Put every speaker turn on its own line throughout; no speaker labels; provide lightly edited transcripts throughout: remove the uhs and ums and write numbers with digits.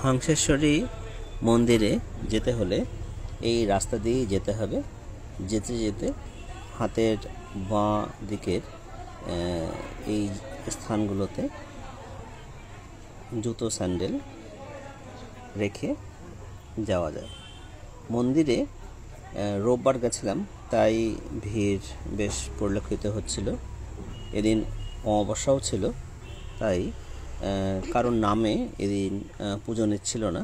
হংসেশ্বরী মন্দিরে যেতে হলে এই রাস্তা দিয়েই যেতে হবে। যেতে যেতে হাতের বাঁ দিকের এই স্থানগুলোতে জুতো স্যান্ডেল রেখে যাওয়া যায়। মন্দিরে রোববার গেছিলাম, তাই ভিড় বেশ পরিলক্ষিত হচ্ছিল। এদিন অমাবস্যাও ছিল, তাই কারোর নামে এদিন পুজো নিচ্ছিল না,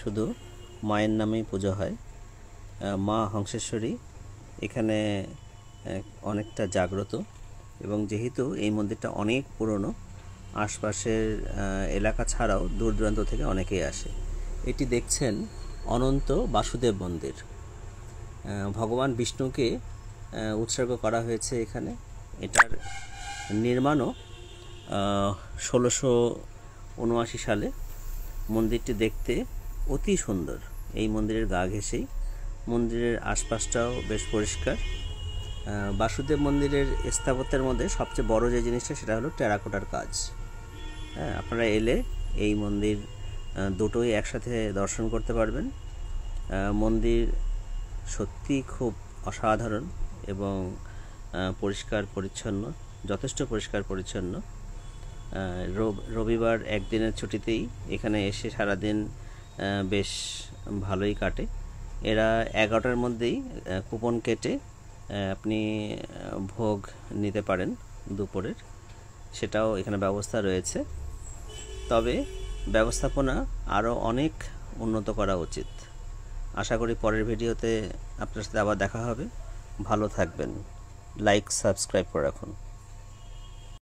শুধু মায়ের নামেই পুজো হয়। মা হংসেশ্বরী এখানে অনেকটা জাগ্রত, এবং যেহেতু এই মন্দিরটা অনেক পুরনো, আশপাশের এলাকা ছাড়াও দূর দূরান্ত থেকে অনেকেই আসে। এটি দেখছেন অনন্ত বাসুদেব মন্দির। ভগবান বিষ্ণুকে উৎসর্গ করা হয়েছে এখানে। এটার নির্মাণও 1679 সালে। মন্দিরটি দেখতে অতি সুন্দর। এই মন্দিরের গা ঘেঁষেই মন্দিরের আশপাশটাও বেশ পরিষ্কার। বাসুদেব মন্দিরের স্থাপত্যের মধ্যে সবচেয়ে বড় যে জিনিসটা, সেটা হলো টেরাকোটার কাজ। আপনারা এলে এই মন্দির দুটোই একসাথে দর্শন করতে পারবেন। মন্দির সত্যি খুব অসাধারণ এবং পরিষ্কার পরিচ্ছন্ন, যথেষ্ট পরিষ্কার পরিচ্ছন্ন। রবিবার একদিনের ছুটিতেই এখানে এসে সারাদিন বেশ ভালোই কাটে। এরা 11টার মধ্যেই কুপন কেটে আপনি ভোগ নিতে পারেন দুপুরের, সেটাও এখানে ব্যবস্থা রয়েছে। তবে ব্যবস্থাপনা আরও অনেক উন্নত করা উচিত। আশা করি পরের ভিডিওতে আপনার সাথে আবার দেখা হবে। ভালো থাকবেন। লাইক সাবস্ক্রাইব করে রাখুন।